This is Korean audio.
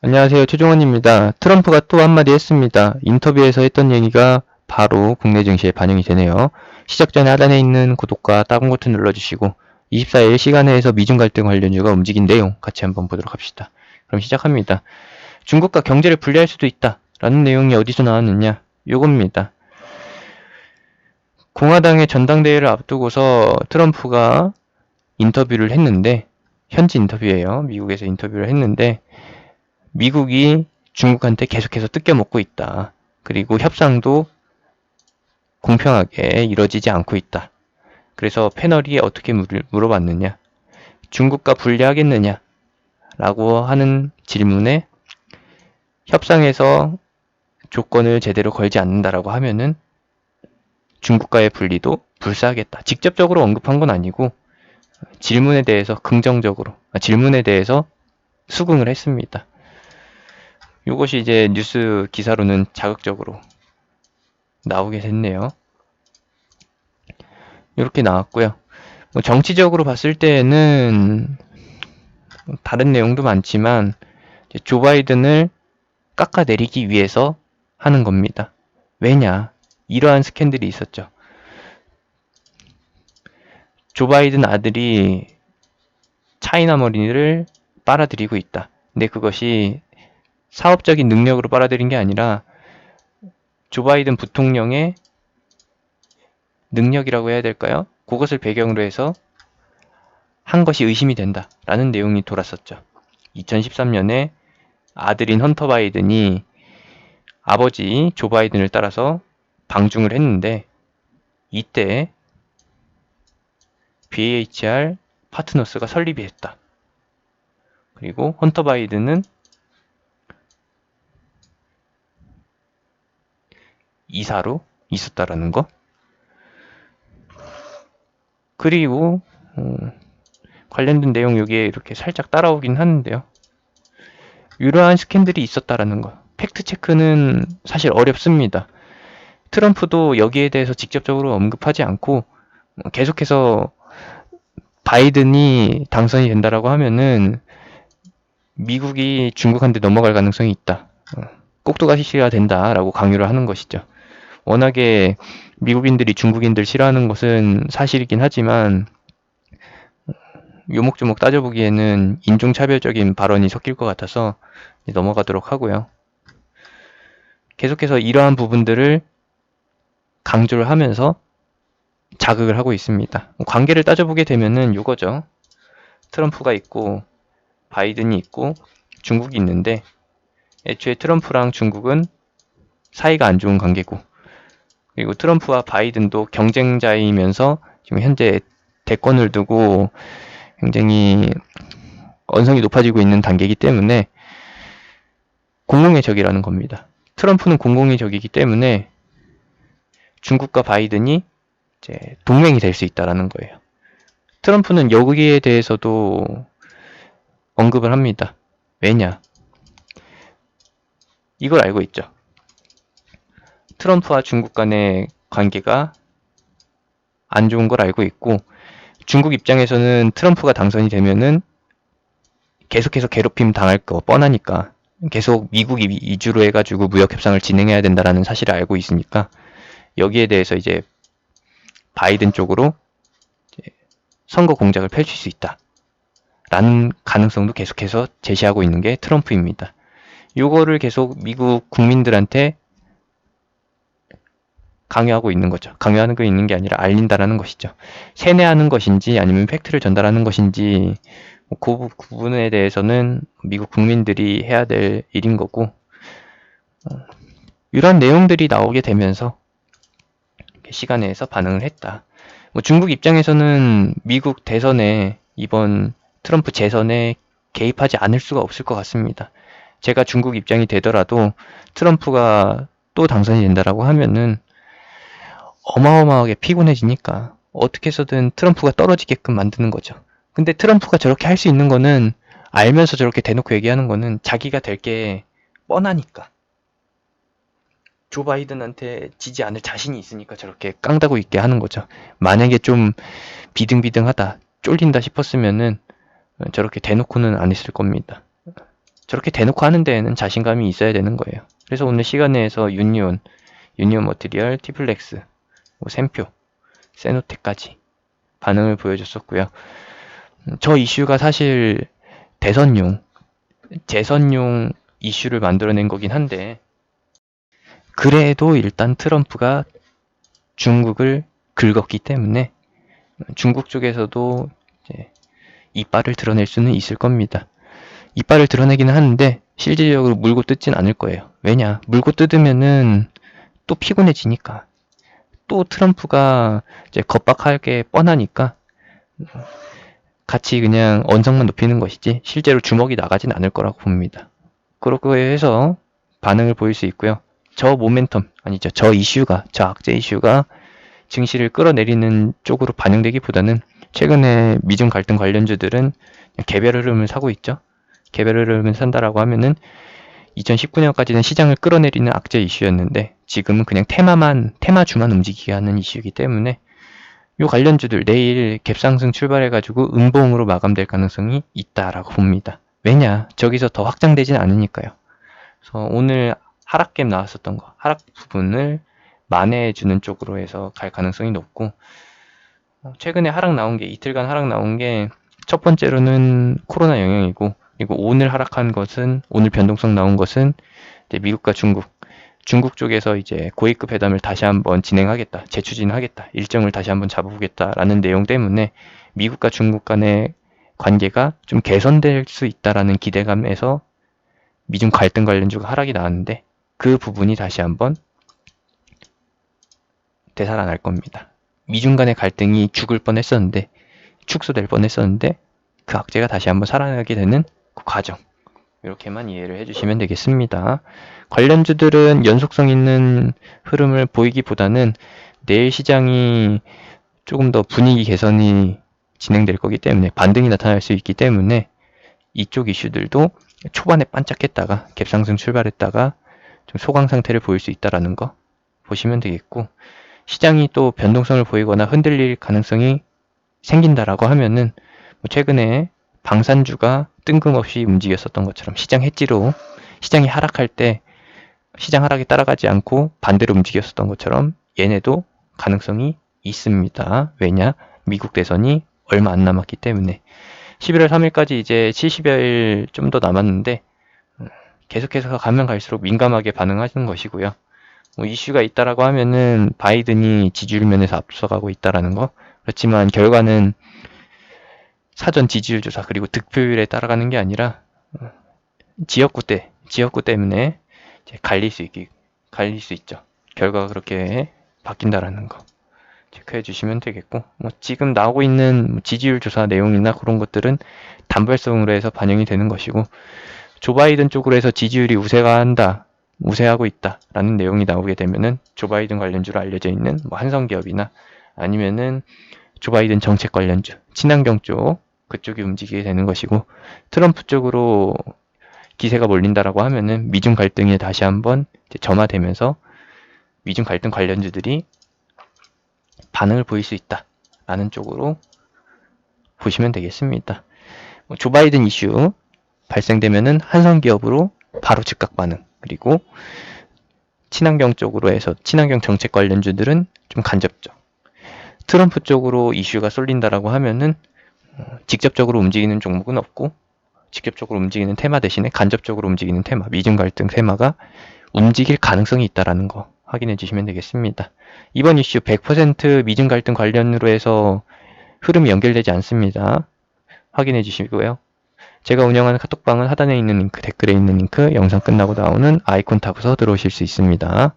안녕하세요. 최종원입니다. 트럼프가 또 한마디 했습니다. 인터뷰에서 했던 얘기가 바로 국내 증시에 반영이 되네요. 시작 전에 하단에 있는 구독과 다운 버튼 눌러주시고 24일 시간내에서 미중 갈등 관련주가 움직인 내용 같이 한번 보도록 합시다. 그럼 시작합니다. 중국과 경제를 분리할 수도 있다 라는 내용이 어디서 나왔느냐? 요겁니다. 공화당의 전당대회를 앞두고서 트럼프가 인터뷰를 했는데, 현지 인터뷰예요. 미국에서 인터뷰를 했는데 미국이 중국한테 계속해서 뜯겨먹고 있다. 그리고 협상도 공평하게 이뤄지지 않고 있다. 그래서 패널이 어떻게 물어봤느냐? 중국과 분리하겠느냐? 라고 하는 질문에 협상에서 조건을 제대로 걸지 않는다라고 하면은 중국과의 분리도 불사하겠다. 직접적으로 언급한 건 아니고 질문에 대해서 긍정적으로, 질문에 대해서 수긍을 했습니다. 이것이 이제 뉴스 기사로는 자극적으로 나오게 됐네요. 이렇게 나왔고요. 뭐 정치적으로 봤을 때는 다른 내용도 많지만 조 바이든을 깎아내리기 위해서 하는 겁니다. 왜냐? 이러한 스캔들이 있었죠. 조 바이든 아들이 차이나 머니를 빨아들이고 있다. 근데 그것이 사업적인 능력으로 빨아들인 게 아니라 조 바이든 부통령의 능력이라고 해야 될까요? 그것을 배경으로 해서 한 것이 의심이 된다라는 내용이 돌았었죠. 2013년에 아들인 헌터 바이든이 아버지 조 바이든을 따라서 방중을 했는데 이때 BHR 파트너스가 설립이 했다. 그리고 헌터 바이든은 이사로 있었다라는 거. 그리고 관련된 내용 여기에 이렇게 살짝 따라오긴 하는데요. 이러한 스캔들이 있었다라는 거. 팩트 체크는 사실 어렵습니다. 트럼프도 여기에 대해서 직접적으로 언급하지 않고 계속해서 바이든이 당선이 된다라고 하면은 미국이 중국한테 넘어갈 가능성이 있다. 꼭두가 시시가 된다라고 강요를 하는 것이죠. 워낙에 미국인들이 중국인들 싫어하는 것은 사실이긴 하지만 요목조목 따져보기에는 인종차별적인 발언이 섞일 것 같아서 넘어가도록 하고요. 계속해서 이러한 부분들을 강조를 하면서 자극을 하고 있습니다. 관계를 따져보게 되면은 요거죠. 트럼프가 있고 바이든이 있고 중국이 있는데 애초에 트럼프랑 중국은 사이가 안 좋은 관계고 그리고 트럼프와 바이든도 경쟁자이면서 지금 현재 대권을 두고 굉장히 언성이 높아지고 있는 단계이기 때문에 공공의 적이라는 겁니다. 트럼프는 공공의 적이기 때문에 중국과 바이든이 이제 동맹이 될 수 있다라는 거예요. 트럼프는 여기에 대해서도 언급을 합니다. 왜냐? 이걸 알고 있죠. 트럼프와 중국 간의 관계가 안 좋은 걸 알고 있고 중국 입장에서는 트럼프가 당선이 되면은 계속해서 괴롭힘 당할 거 뻔하니까 계속 미국이 이주로 해가지고 무역 협상을 진행해야 된다라는 사실을 알고 있으니까 여기에 대해서 이제 바이든 쪽으로 선거 공작을 펼칠 수 있다 라는 가능성도 계속해서 제시하고 있는 게 트럼프입니다. 요거를 계속 미국 국민들한테 강요하고 있는 거죠. 강요하는 거 있는 게 아니라 알린다라는 것이죠. 세뇌하는 것인지 아니면 팩트를 전달하는 것인지 그 부분에 대해서는 미국 국민들이 해야 될 일인 거고 이런 내용들이 나오게 되면서 시간에서 반응을 했다. 중국 입장에서는 미국 대선에 이번 트럼프 재선에 개입하지 않을 수가 없을 것 같습니다. 제가 중국 입장이 되더라도 트럼프가 또 당선이 된다라고 하면은 어마어마하게 피곤해지니까 어떻게 해서든 트럼프가 떨어지게끔 만드는 거죠. 근데 트럼프가 저렇게 할 수 있는 거는 알면서 저렇게 대놓고 얘기하는 거는 자기가 될 게 뻔하니까. 조 바이든한테 지지 않을 자신이 있으니까 저렇게 깡다구 있게 하는 거죠. 만약에 좀 비등비등하다, 쫄린다 싶었으면은 저렇게 대놓고는 안 했을 겁니다. 저렇게 대놓고 하는 데에는 자신감이 있어야 되는 거예요. 그래서 오늘 시간에서 유니온 머티리얼, 티플렉스, 뭐 샘표, 세노텍까지 반응을 보여줬었고요. 저 이슈가 사실 대선용, 재선용 이슈를 만들어낸 거긴 한데, 그래도 일단 트럼프가 중국을 긁었기 때문에 중국 쪽에서도 이제 이빨을 드러낼 수는 있을 겁니다. 이빨을 드러내기는 하는데 실질적으로 물고 뜯진 않을 거예요. 왜냐? 물고 뜯으면은 또 피곤해지니까. 또 트럼프가 이제 겁박할 게 뻔하니까 같이 그냥 언성만 높이는 것이지 실제로 주먹이 나가진 않을 거라고 봅니다. 그렇고 해서 반응을 보일 수 있고요. 저 모멘텀, 아니죠. 저 악재 이슈가 증시를 끌어내리는 쪽으로 반영되기보다는 최근에 미중 갈등 관련주들은 개별 흐름을 사고 있죠. 개별 흐름을 산다라고 하면은 2019년까지는 시장을 끌어내리는 악재 이슈였는데 지금은 그냥 테마주만 움직이게 하는 이슈이기 때문에 이 관련주들 내일 갭상승 출발해가지고 음봉으로 마감될 가능성이 있다라고 봅니다. 왜냐? 저기서 더 확장되진 않으니까요. 그래서 오늘 하락갭 나왔었던 거, 하락 부분을 만회해주는 쪽으로 해서 갈 가능성이 높고, 최근에 하락 나온 게, 이틀간 하락 나온 게, 첫 번째로는 코로나 영향이고, 그리고 오늘 하락한 것은, 오늘 변동성 나온 것은, 이제 미국과 중국 쪽에서 이제 고위급 회담을 다시 한번 진행하겠다, 재추진하겠다, 일정을 다시 한번 잡아보겠다라는 내용 때문에 미국과 중국 간의 관계가 좀 개선될 수 있다라는 기대감에서 미중 갈등 관련주가 하락이 나왔는데 그 부분이 다시 한번 되살아날 겁니다. 미중 간의 갈등이 죽을 뻔했었는데 축소될 뻔했었는데 그 악재가 다시 한번 살아나게 되는 그 과정, 이렇게만 이해를 해주시면 되겠습니다. 관련주들은 연속성 있는 흐름을 보이기보다는 내일 시장이 조금 더 분위기 개선이 진행될 거기 때문에 반등이 나타날 수 있기 때문에 이쪽 이슈들도 초반에 반짝했다가 갭상승 출발했다가 좀 소강 상태를 보일 수 있다는 거 보시면 되겠고, 시장이 또 변동성을 보이거나 흔들릴 가능성이 생긴다라고 하면은 뭐 최근에 방산주가 뜬금없이 움직였었던 것처럼 시장 해지로 시장이 하락할 때 시장 하락에 따라가지 않고 반대로 움직였었던 것처럼 얘네도 가능성이 있습니다. 왜냐? 미국 대선이 얼마 안 남았기 때문에 11월 3일까지 이제 70여일 좀 더 남았는데 계속해서 가면 갈수록 민감하게 반응하시는 것이고요. 뭐 이슈가 있다라고 하면은 바이든이 지지율 면에서 앞서가고 있다라는 거. 그렇지만 결과는 사전 지지율 조사 그리고 득표율에 따라가는 게 아니라 지역구 때문에 이제 갈릴 수 있죠. 결과가 그렇게 바뀐다라는 거 체크해 주시면 되겠고, 뭐 지금 나오고 있는 지지율 조사 내용이나 그런 것들은 단발성으로 해서 반영이 되는 것이고, 조 바이든 쪽으로 해서 지지율이 우세하고 있다라는 내용이 나오게 되면은 조 바이든 관련주로 알려져 있는 뭐 한성기업이나 아니면은 조 바이든 정책 관련주, 친환경 쪽 그쪽이 움직이게 되는 것이고, 트럼프 쪽으로 기세가 몰린다라고 하면은 미중 갈등이 다시 한번 점화되면서 미중 갈등 관련주들이 반응을 보일 수 있다라는 쪽으로 보시면 되겠습니다. 조 바이든 이슈 발생되면은 한성기업으로 바로 즉각 반응, 그리고 친환경 쪽으로 해서 친환경 정책 관련주들은 좀 간접적, 트럼프 쪽으로 이슈가 쏠린다라고 하면은 직접적으로 움직이는 종목은 없고 직접적으로 움직이는 테마 대신에 간접적으로 움직이는 테마, 미중 갈등 테마가 움직일 가능성이 있다라는 거 확인해 주시면 되겠습니다. 이번 이슈 100% 미중 갈등 관련으로 해서 흐름이 연결되지 않습니다. 확인해 주시고요. 제가 운영하는 카톡방은 하단에 있는 링크, 댓글에 있는 링크, 영상 끝나고 나오는 아이콘 타고서 들어오실 수 있습니다.